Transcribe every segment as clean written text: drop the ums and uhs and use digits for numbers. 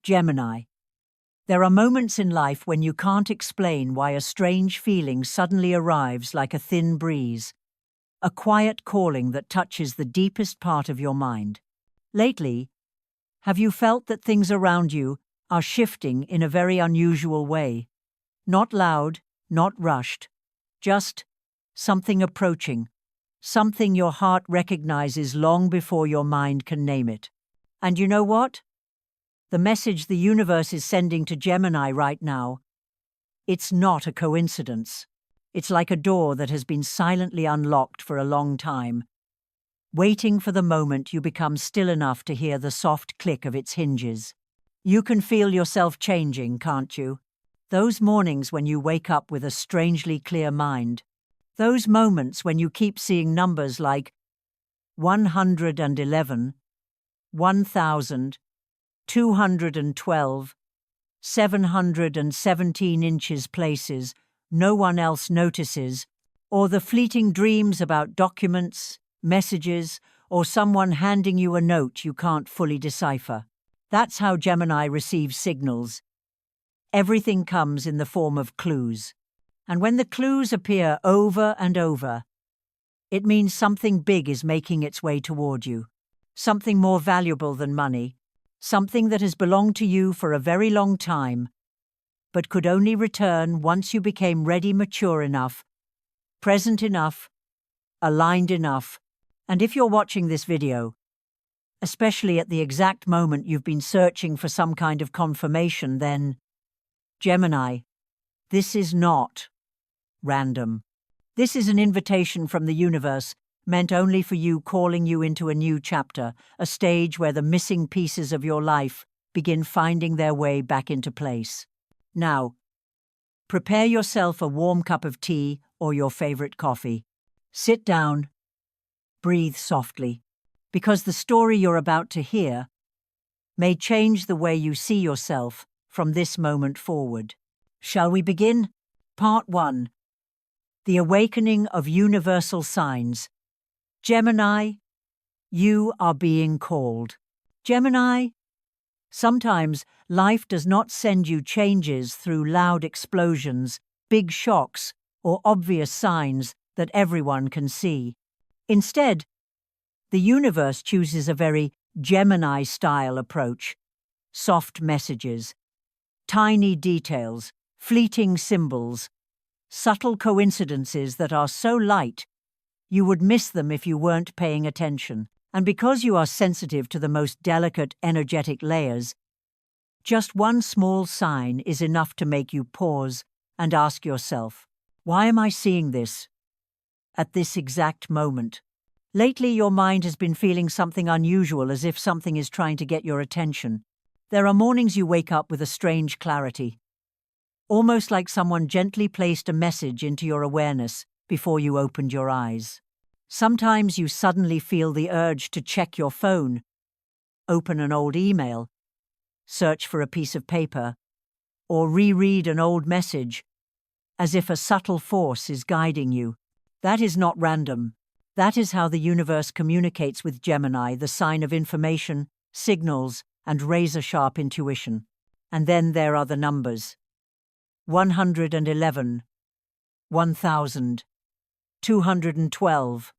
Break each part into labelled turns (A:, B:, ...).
A: Gemini. There are moments in life when you can't explain why a strange feeling suddenly arrives like a thin breeze, a quiet calling that touches the deepest part of your mind. Lately, have you felt that things around you are shifting in a very unusual way? Not loud, not rushed, just something approaching, something your heart recognizes long before your mind can name it. And you know what? The message the universe is sending to Gemini right now, it's not a coincidence. It's like a door that has been silently unlocked for a long time, waiting for the moment you become still enough to hear the soft click of its hinges. You can feel yourself changing, can't you? Those mornings when you wake up with a strangely clear mind. Those moments when you keep seeing numbers like 111, 1,000, 212, 717 inches places no one else notices, or the fleeting dreams about documents, messages, or someone handing you a note you can't fully decipher. That's how Gemini receives signals. Everything comes in the form of clues. And when the clues appear over and over, it means something big is making its way toward you. Something more valuable than money. Something that has belonged to you for a very long time, but could only return once you became ready, mature enough, present enough, aligned enough. And if you're watching this video, especially at the exact moment you've been searching for some kind of confirmation, then, Gemini, this is not random. This is an invitation from the universe, meant only for you, calling you into a new chapter, a stage where the missing pieces of your life begin finding their way back into place. Now, prepare yourself a warm cup of tea or your favorite coffee. Sit down, breathe softly, because the story you're about to hear may change the way you see yourself from this moment forward. Shall we begin? Part 1. The Awakening of Universal Signs. Gemini, you are being called. Gemini, sometimes life does not send you changes through loud explosions, big shocks, or obvious signs that everyone can see. Instead, the universe chooses a very Gemini-style approach. Soft messages, tiny details, fleeting symbols, subtle coincidences that are so light you would miss them if you weren't paying attention. And because you are sensitive to the most delicate energetic layers, just one small sign is enough to make you pause and ask yourself, why am I seeing this at this exact moment? Lately, your mind has been feeling something unusual, as if something is trying to get your attention. There are mornings you wake up with a strange clarity, almost like someone gently placed a message into your awareness before you opened your eyes. Sometimes you suddenly feel the urge to check your phone, open an old email, search for a piece of paper, or reread an old message, as if a subtle force is guiding you. That is not random. That is how the universe communicates with Gemini, the sign of information, signals, and razor-sharp intuition. And then there are the numbers. 111, 1,000, 212,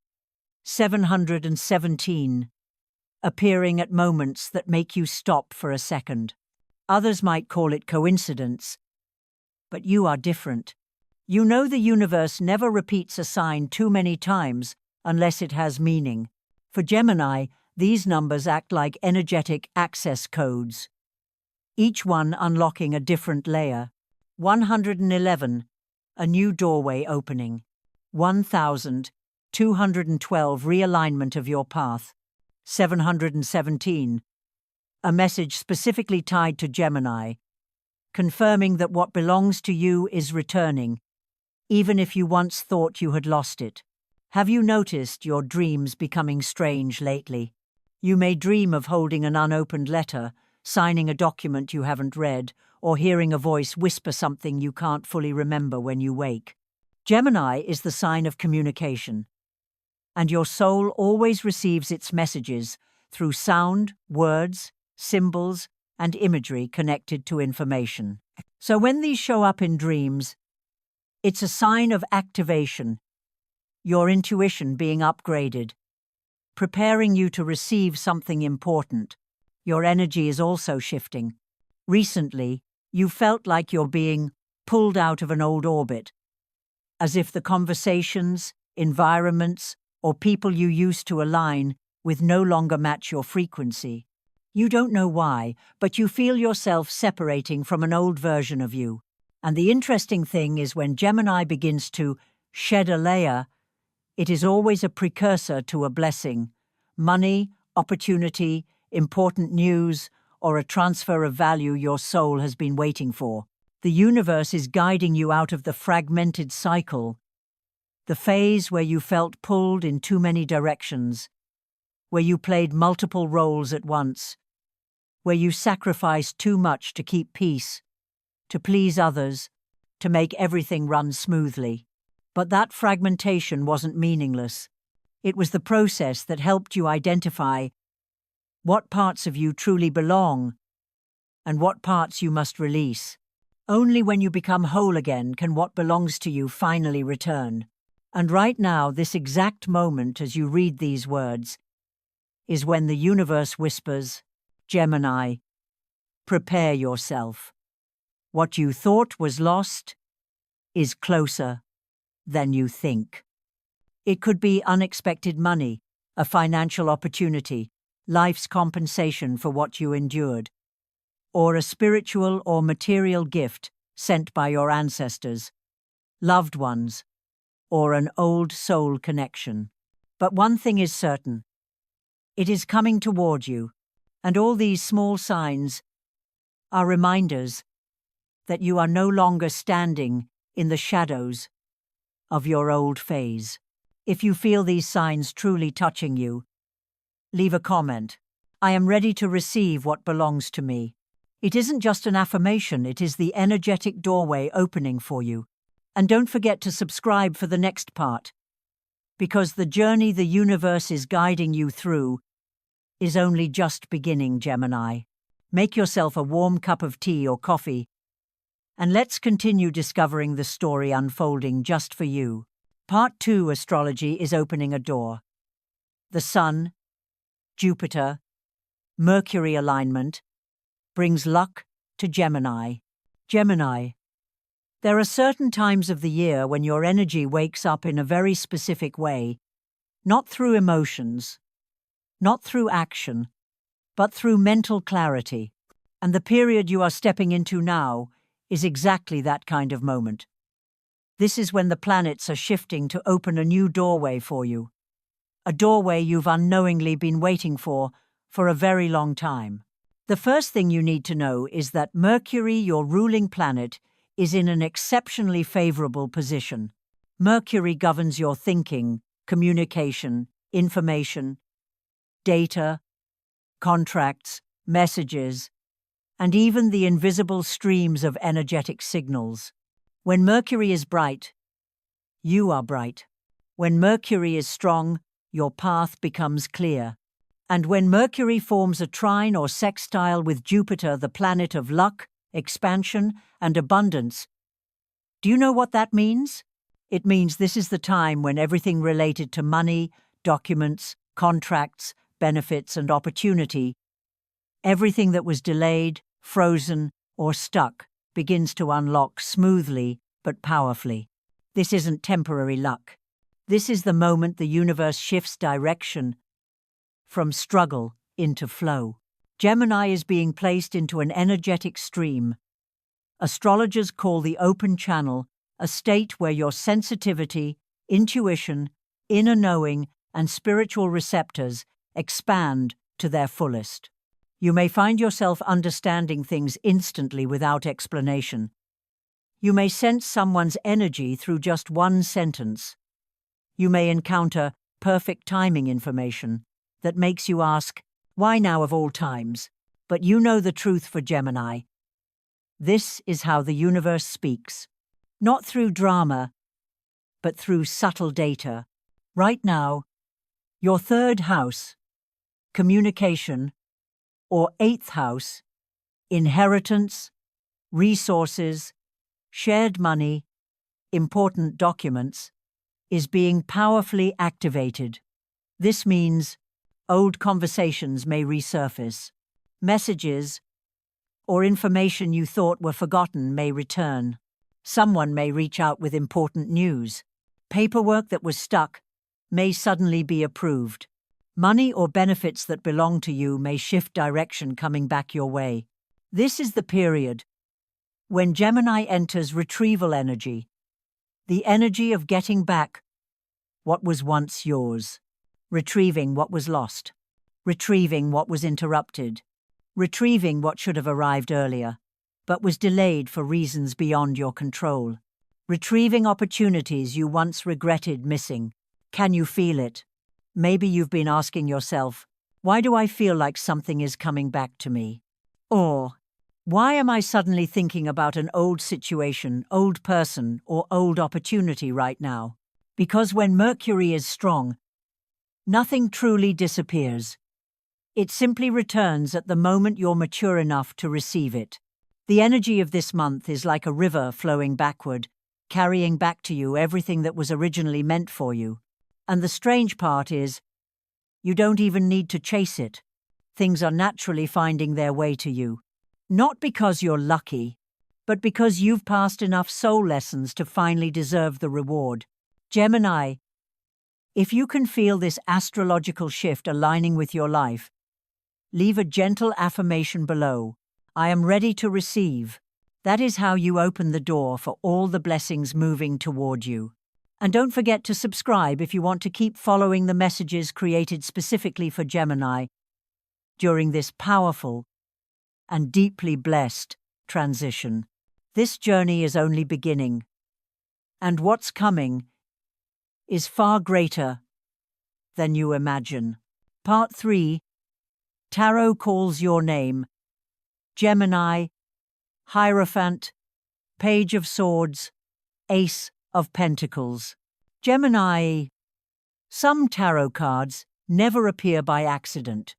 A: 717, appearing at moments that make you stop for a second. Others might call it coincidence, but you are different. You know the universe never repeats a sign too many times unless it has meaning. For Gemini, these numbers act like energetic access codes, each one unlocking a different layer. 111, a new doorway opening. 1,000, 212, realignment of your path. 717, a message specifically tied to Gemini, confirming that what belongs to you is returning, even if you once thought you had lost it. Have you noticed your dreams becoming strange lately? You may dream of holding an unopened letter, signing a document you haven't read, or hearing a voice whisper something you can't fully remember when you wake. Gemini is the sign of communication, and your soul always receives its messages through sound, words, symbols, and imagery connected to information. So when these show up in dreams, it's a sign of activation, your intuition being upgraded, preparing you to receive something important. Your energy is also shifting. Recently, you felt like you're being pulled out of an old orbit, as if the conversations, environments, or people you used to align with no longer match your frequency. You don't know why, but you feel yourself separating from an old version of you. And the interesting thing is when Gemini begins to shed a layer, it is always a precursor to a blessing. Money, opportunity, important news, or a transfer of value your soul has been waiting for. The universe is guiding you out of the fragmented cycle, the phase where you felt pulled in too many directions, where you played multiple roles at once, where you sacrificed too much to keep peace, to please others, to make everything run smoothly. But that fragmentation wasn't meaningless. It was the process that helped you identify what parts of you truly belong and what parts you must release. Only when you become whole again can what belongs to you finally return. And right now, this exact moment as you read these words, is when the universe whispers, Gemini, prepare yourself. What you thought was lost is closer than you think. It could be unexpected money, a financial opportunity, life's compensation for what you endured, or a spiritual or material gift sent by your ancestors, loved ones, or an old soul connection. But one thing is certain. It is coming toward you, and all these small signs are reminders that you are no longer standing in the shadows of your old phase. If you feel these signs truly touching you, leave a comment. I am ready to receive what belongs to me. It isn't just an affirmation, it is the energetic doorway opening for you. And don't forget to subscribe for the next part, because the journey the universe is guiding you through is only just beginning, Gemini. Make yourself a warm cup of tea or coffee, and let's continue discovering the story unfolding just for you. Part 2 Astrology is opening a door. The Sun, Jupiter, Mercury alignment brings luck to Gemini. Gemini. There are certain times of the year when your energy wakes up in a very specific way, not through emotions, not through action, but through mental clarity. And the period you are stepping into now is exactly that kind of moment. This is when the planets are shifting to open a new doorway for you, a doorway you've unknowingly been waiting for a very long time. The first thing you need to know is that Mercury, your ruling planet, is in an exceptionally favorable position. Mercury governs your thinking, communication, information, data, contracts, messages, and even the invisible streams of energetic signals. When Mercury is bright, you are bright. When Mercury is strong, your path becomes clear. And when Mercury forms a trine or sextile with Jupiter, the planet of luck, expansion, and abundance, do you know what that means? It means this is the time when everything related to money, documents, contracts, benefits, and opportunity, everything that was delayed, frozen, or stuck, begins to unlock smoothly but powerfully. This isn't temporary luck. This is the moment the universe shifts direction from struggle into flow. Gemini is being placed into an energetic stream. Astrologers call the open channel a state where your sensitivity, intuition, inner knowing, and spiritual receptors expand to their fullest. You may find yourself understanding things instantly without explanation. You may sense someone's energy through just one sentence. You may encounter perfect timing information that makes you ask, why now of all times? But you know the truth for Gemini. This is how the universe speaks. Not through drama, but through subtle data. Right now, your third house, communication, or eighth house, Inheritance, resources, shared money, important documents, is being powerfully activated. This means old conversations may resurface. Messages or information you thought were forgotten may return. Someone may reach out with important news. Paperwork that was stuck may suddenly be approved. Money or benefits that belong to you may shift direction coming back your way. This is the period when Gemini enters retrieval energy, the energy of getting back what was once yours, retrieving what was lost, retrieving what was interrupted, retrieving what should have arrived earlier, but was delayed for reasons beyond your control, retrieving opportunities you once regretted missing. Can you feel it? Maybe you've been asking yourself, why do I feel like something is coming back to me? Or, why am I suddenly thinking about an old situation, old person, or old opportunity right now? Because when Mercury is strong, nothing truly disappears. It simply returns at the moment you're mature enough to receive it. The energy of this month is like a river flowing backward, carrying back to you everything that was originally meant for you. And the strange part is, you don't even need to chase it. Things are naturally finding their way to you. Not because you're lucky, but because you've passed enough soul lessons to finally deserve the reward. Gemini, if you can feel this astrological shift aligning with your life, leave a gentle affirmation below. I am ready to receive. That is how you open the door for all the blessings moving toward you. And don't forget to subscribe if you want to keep following the messages created specifically for Gemini during this powerful and deeply blessed transition. This journey is only beginning, and what's coming is far greater than you imagine. Part 3. Tarot calls your name. Gemini, Hierophant, Page of Swords, Ace of Pentacles. Gemini, some tarot cards never appear by accident.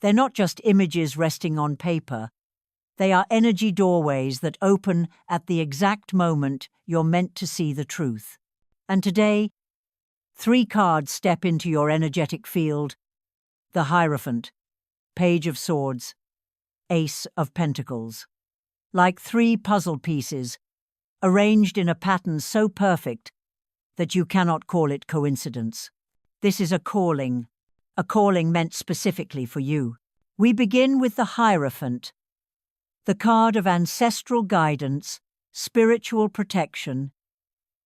A: They're not just images resting on paper. They are energy doorways that open at the exact moment you're meant to see the truth. And today, 3 cards step into your energetic field: the Hierophant, Page of Swords, Ace of Pentacles. Like 3 puzzle pieces, arranged in a pattern so perfect that you cannot call it coincidence. This is a calling meant specifically for you. We begin with the Hierophant, the card of ancestral guidance, spiritual protection,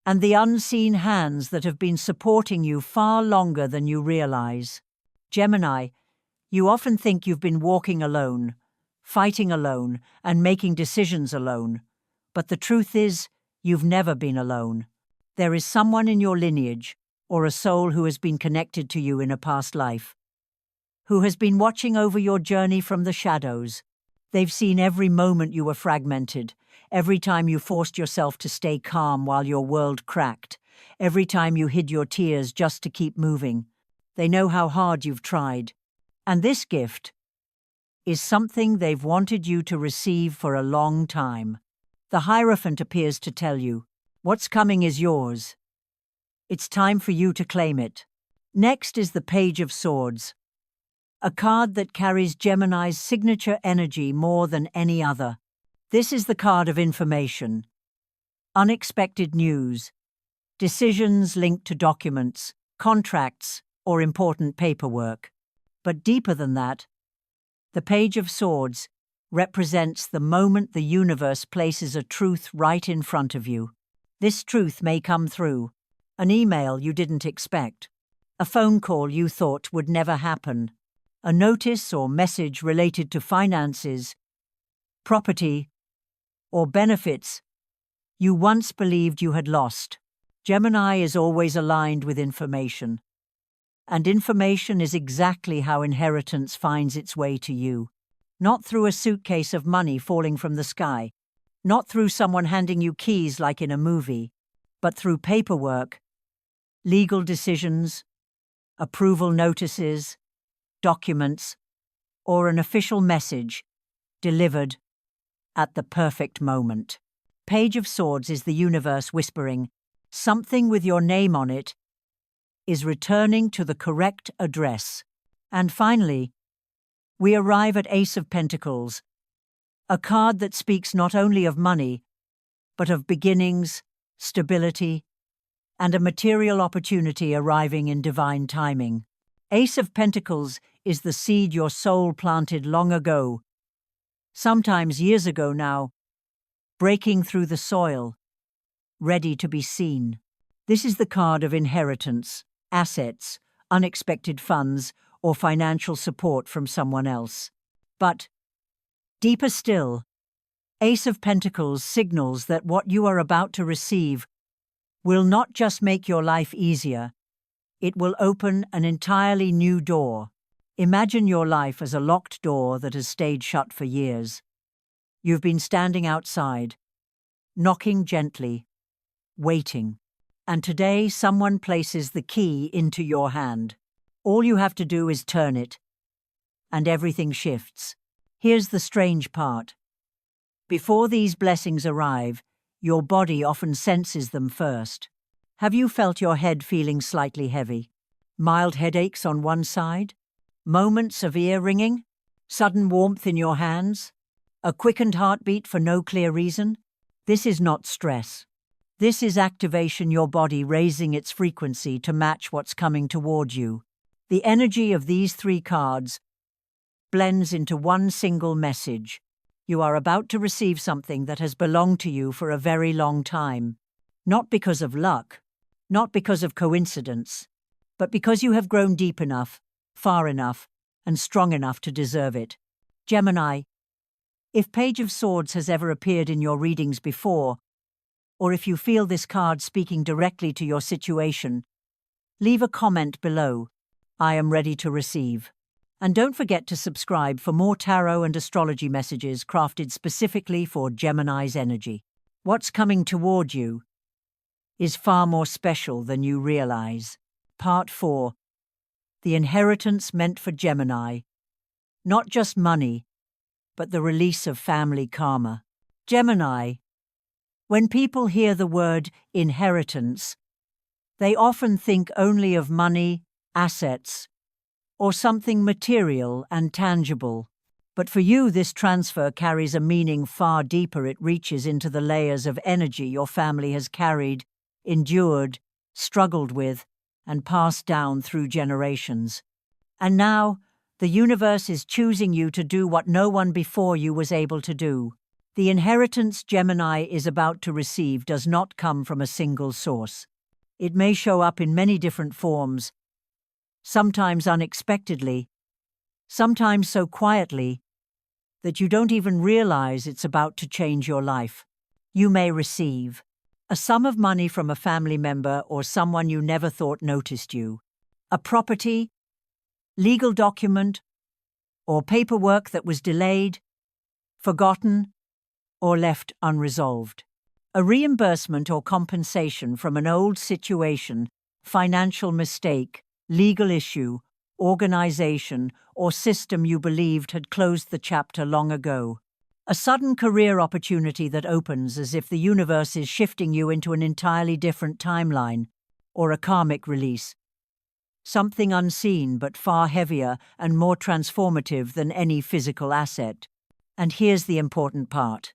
A: and the unseen hands that have been supporting you far longer than you realize. Gemini, you often think you've been walking alone, fighting alone, and making decisions alone. But the truth is, you've never been alone. There is someone in your lineage, or a soul who has been connected to you in a past life, who has been watching over your journey from the shadows. They've seen every moment you were fragmented, every time you forced yourself to stay calm while your world cracked, every time you hid your tears just to keep moving. They know how hard you've tried. And this gift is something they've wanted you to receive for a long time. The Hierophant appears to tell you, what's coming is yours. It's time for you to claim it. Next is the Page of Swords, a card that carries Gemini's signature energy more than any other. This is the card of information, unexpected news, decisions linked to documents, contracts, or important paperwork. But deeper than that, the Page of Swords represents the moment the universe places a truth right in front of you. This truth may come through an email you didn't expect, a phone call you thought would never happen, a notice or message related to finances, property, or benefits you once believed you had lost. Gemini is always aligned with information, and information is exactly how inheritance finds its way to you. Not through a suitcase of money falling from the sky, not through someone handing you keys like in a movie, but through paperwork, legal decisions, approval notices, documents, or an official message delivered at the perfect moment. Page of Swords is the universe whispering, something with your name on it is returning to the correct address. And finally, we arrive at Ace of Pentacles, a card that speaks not only of money, but of beginnings, stability, and a material opportunity arriving in divine timing. Ace of Pentacles is the seed your soul planted long ago, sometimes years ago now, breaking through the soil, ready to be seen. This is the card of inheritance, assets, unexpected funds, or financial support from someone else. But, deeper still, Ace of Pentacles signals that what you are about to receive will not just make your life easier, it will open an entirely new door. Imagine your life as a locked door that has stayed shut for years. You've been standing outside, knocking gently, waiting. And today someone places the key into your hand. All you have to do is turn it, and everything shifts. Here's the strange part. Before these blessings arrive, your body often senses them first. Have you felt your head feeling slightly heavy? Mild headaches on one side? Moments of ear ringing? Sudden warmth in your hands? A quickened heartbeat for no clear reason? This is not stress. This is activation, your body raising its frequency to match what's coming toward you. The energy of these three cards blends into one single message. You are about to receive something that has belonged to you for a very long time. Not because of luck, not because of coincidence, but because you have grown deep enough, far enough, and strong enough to deserve it. Gemini, if Page of Swords has ever appeared in your readings before, or if you feel this card speaking directly to your situation, leave a comment below. I am ready to receive. And don't forget to subscribe for more tarot and astrology messages crafted specifically for Gemini's energy. What's coming toward you is far more special than you realize. Part 4. The inheritance meant for Gemini. Not just money, but the release of family karma. Gemini. When people hear the word inheritance, they often think only of money, assets, or something material and tangible. But for you, this transfer carries a meaning far deeper. It reaches into the layers of energy your family has carried, endured, struggled with, and passed down through generations. And now, the universe is choosing you to do what no one before you was able to do. The inheritance Gemini is about to receive does not come from a single source. It may show up in many different forms, sometimes unexpectedly, sometimes so quietly that you don't even realize it's about to change your life. You may receive a sum of money from a family member or someone you never thought noticed you, a property, legal document, or paperwork that was delayed, forgotten, or left unresolved. A reimbursement or compensation from an old situation, financial mistake, legal issue, organization, or system you believed had closed the chapter long ago. A sudden career opportunity that opens as if the universe is shifting you into an entirely different timeline, or a karmic release. Something unseen but far heavier and more transformative than any physical asset. And here's the important part.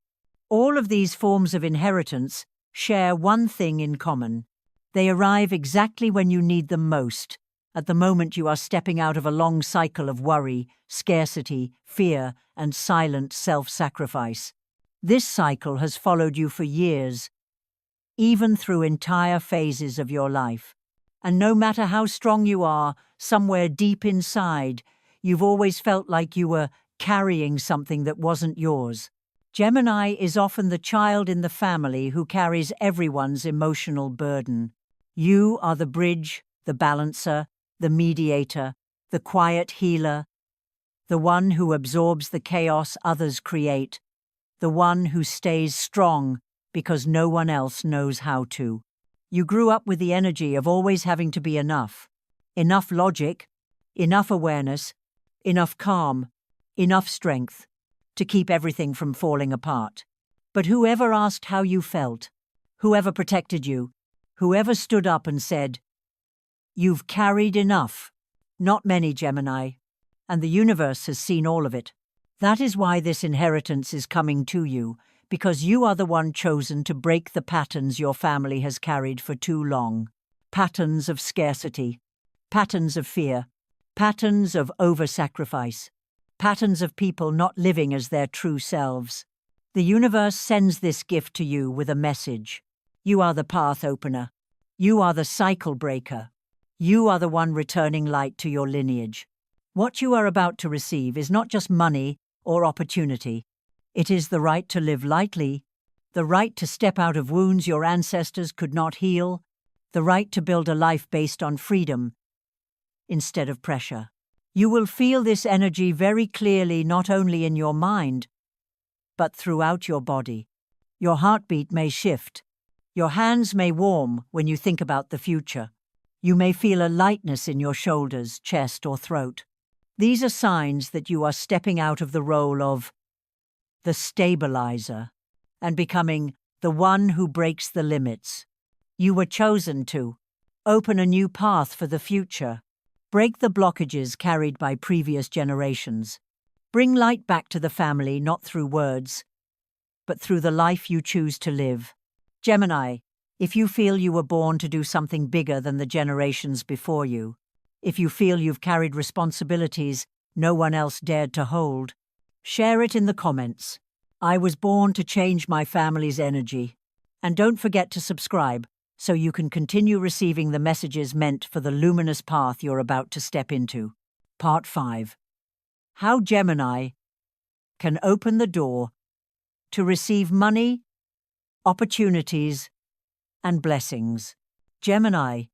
A: All of these forms of inheritance share one thing in common. They arrive exactly when you need them most, at the moment you are stepping out of a long cycle of worry, scarcity, fear, and silent self-sacrifice. This cycle has followed you for years, even through entire phases of your life. And no matter how strong you are, somewhere deep inside, you've always felt like you were carrying something that wasn't yours. Gemini is often the child in the family who carries everyone's emotional burden. You are the bridge, the balancer, the mediator, the quiet healer, the one who absorbs the chaos others create, the one who stays strong because no one else knows how to. You grew up with the energy of always having to be enough. Enough logic, enough awareness, enough calm, enough strength. to keep everything from falling apart. But whoever asked how you felt, whoever protected you, whoever stood up and said, "You've carried enough." Not many, Gemini, and the universe has seen all of it. That is why this inheritance is coming to you, because you are the one chosen to break the patterns your family has carried for too long. Patterns of scarcity, patterns of fear, patterns of over-sacrifice, patterns of people not living as their true selves. The universe sends this gift to you with a message. You are the path opener. You are the cycle breaker. You are the one returning light to your lineage. What you are about to receive is not just money or opportunity. It is the right to live lightly, the right to step out of wounds your ancestors could not heal, the right to build a life based on freedom instead of pressure. You will feel this energy very clearly not only in your mind, but throughout your body. Your heartbeat may shift. Your hands may warm when you think about the future. You may feel a lightness in your shoulders, chest, or throat. These are signs that you are stepping out of the role of the stabilizer and becoming the one who breaks the limits. You were chosen to open a new path for the future, break the blockages carried by previous generations, bring light back to the family not through words, but through the life you choose to live. Gemini, if you feel you were born to do something bigger than the generations before you, if you feel you've carried responsibilities no one else dared to hold, share it in the comments. I was born to change my family's energy. And don't forget to subscribe so you can continue receiving the messages meant for the luminous path you're about to step into. Part 5. How Gemini can open the door to receive money, opportunities, and blessings. Gemini,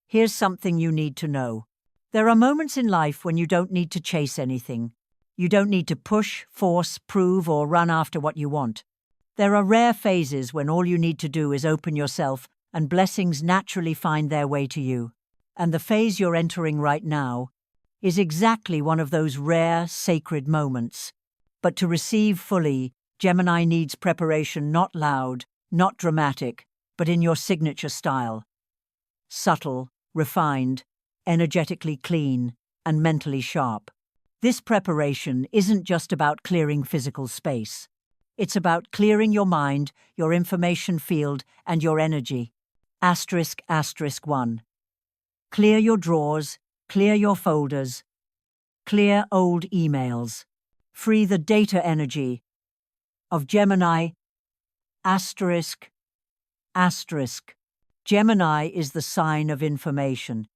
A: here's something you need to know. There are moments in life when you don't need to chase anything. You don't need to push, force, prove, or run after what you want. There are rare phases when all you need to do is open yourself and blessings naturally find their way to you. And the phase you're entering right now is exactly one of those rare, sacred moments. But to receive fully, Gemini needs preparation not loud, not dramatic, but in your signature style. Subtle, refined, energetically clean, and mentally sharp. This preparation isn't just about clearing physical space. It's about clearing your mind, your information field, and your energy. ***1. Clear your drawers, clear your folders, clear old emails. Free the data energy of Gemini. ***. Gemini is the sign of information.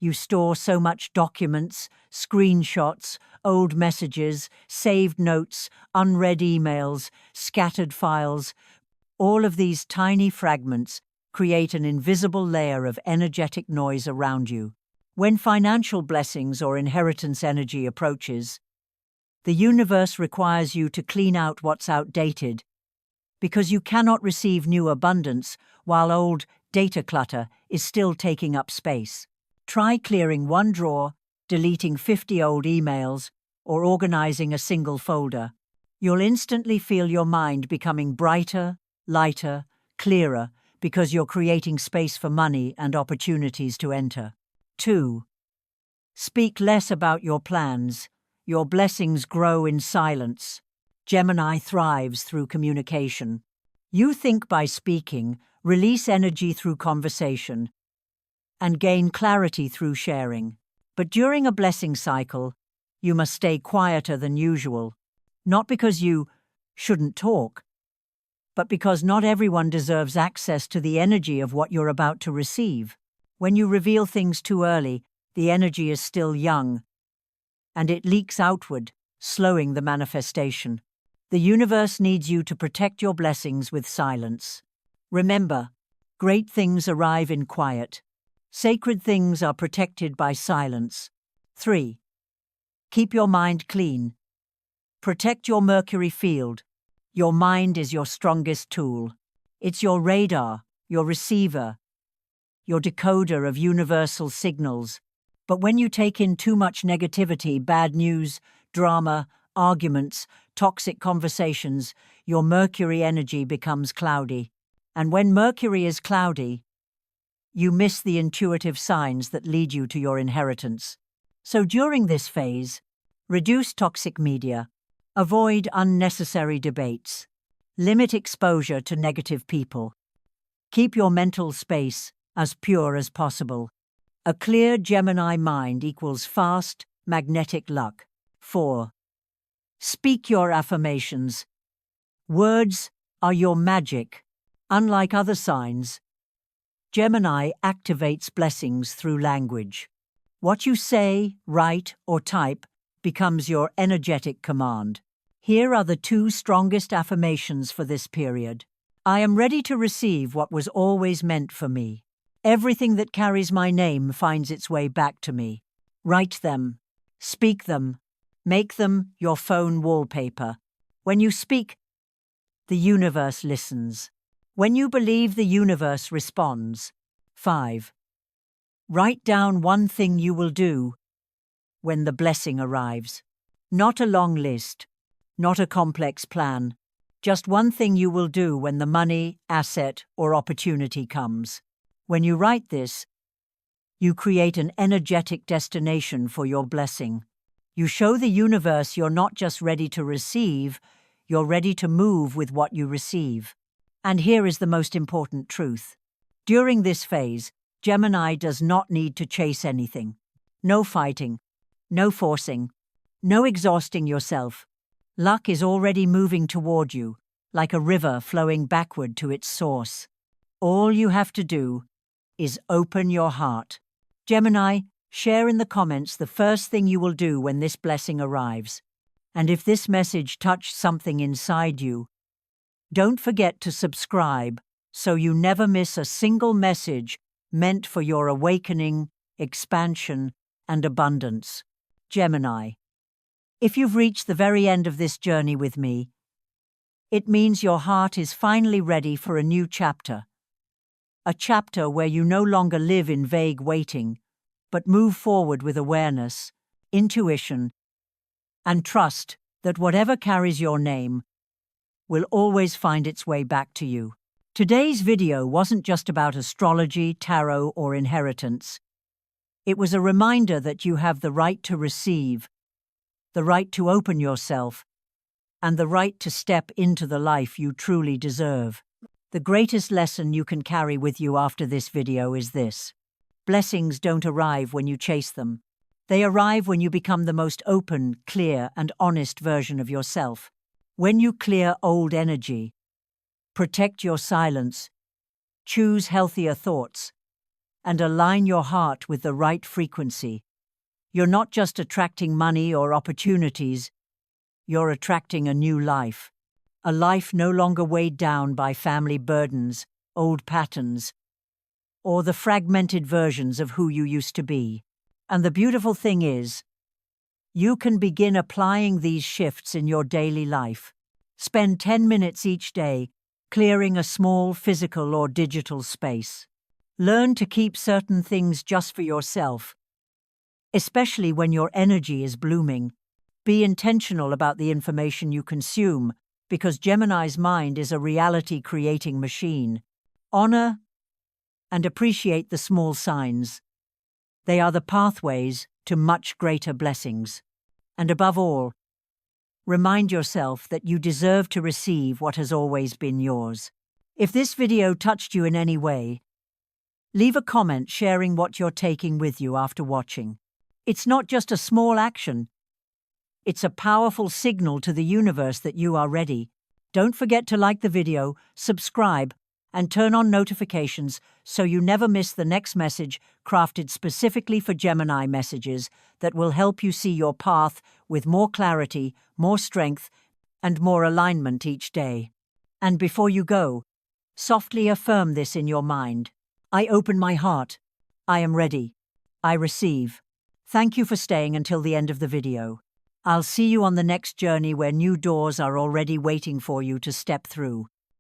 A: You store so much documents, screenshots, old messages, saved notes, unread emails, scattered files. All of these tiny fragments create an invisible layer of energetic noise around you. When financial blessings or inheritance energy approaches, the universe requires you to clean out what's outdated, because you cannot receive new abundance while old data clutter is still taking up space. Try clearing one drawer, deleting 50 old emails, or organizing a single folder. You'll instantly feel your mind becoming brighter, lighter, clearer, because you're creating space for money and opportunities to enter. 2. Speak less about your plans. Your blessings grow in silence. Gemini thrives through communication. You think by speaking, release energy through conversation, and gain clarity through sharing. But during a blessing cycle, you must stay quieter than usual, not because you shouldn't talk, but because not everyone deserves access to the energy of what you're about to receive. When you reveal things too early, the energy is still young, and it leaks outward, slowing the manifestation. The universe needs you to protect your blessings with silence. Remember, great things arrive in quiet. Sacred things are protected by silence. 3. Keep your mind clean. Protect your Mercury field. Your mind is your strongest tool. It's your radar, your receiver, your decoder of universal signals. But when you take in too much negativity, bad news, drama, arguments, toxic conversations, your Mercury energy becomes cloudy. And when Mercury is cloudy, you miss the intuitive signs that lead you to your inheritance. So during this phase, reduce toxic media, avoid unnecessary debates, limit exposure to negative people. Keep your mental space as pure as possible. A clear Gemini mind equals fast, magnetic luck. 4. Speak your affirmations. Words are your magic. Unlike other signs, Gemini activates blessings through language. What you say, write, or type becomes your energetic command. Here are the 2 strongest affirmations for this period. I am ready to receive what was always meant for me. Everything that carries my name finds its way back to me. Write them, speak them, make them your phone wallpaper. When you speak, the universe listens. When you believe, the universe responds. 5. Write down one thing you will do when the blessing arrives. Not a long list, not a complex plan, just one thing you will do when the money, asset, or opportunity comes. When you write this, you create an energetic destination for your blessing. You show the universe you're not just ready to receive, you're ready to move with what you receive. And here is the most important truth. During this phase, Gemini does not need to chase anything. No fighting, no forcing, no exhausting yourself. Luck is already moving toward you, like a river flowing backward to its source. All you have to do is open your heart. Gemini, share in the comments the first thing you will do when this blessing arrives. And if this message touched something inside you, don't forget to subscribe so you never miss a single message meant for your awakening, expansion, and abundance. Gemini, if you've reached the very end of this journey with me, it means your heart is finally ready for a new chapter. A chapter where you no longer live in vague waiting, but move forward with awareness, intuition, and trust that whatever carries your name will always find its way back to you. Today's video wasn't just about astrology, tarot, or inheritance. It was a reminder that you have the right to receive, the right to open yourself, and the right to step into the life you truly deserve. The greatest lesson you can carry with you after this video is this: blessings don't arrive when you chase them. They arrive when you become the most open, clear, and honest version of yourself. When you clear old energy, protect your silence, choose healthier thoughts, and align your heart with the right frequency, you're not just attracting money or opportunities, you're attracting a new life. A life no longer weighed down by family burdens, old patterns, or the fragmented versions of who you used to be. And the beautiful thing is, you can begin applying these shifts in your daily life. Spend 10 minutes each day clearing a small physical or digital space. Learn to keep certain things just for yourself, especially when your energy is blooming. Be intentional about the information you consume, because Gemini's mind is a reality-creating machine. Honor and appreciate the small signs. They are the pathways to much greater blessings. And above all, remind yourself that you deserve to receive what has always been yours. If this video touched you in any way, leave a comment sharing what you're taking with you after watching. It's not just a small action. It's a powerful signal to the universe that you are ready. Don't forget to like the video, subscribe, and turn on notifications so you never miss the next message crafted specifically for Gemini messages that will help you see your path with more clarity, more strength, and more alignment each day. And before you go, softly affirm this in your mind. I open my heart. I am ready. I receive. Thank you for staying until the end of the video. I'll see you on the next journey where new doors are already waiting for you to step through.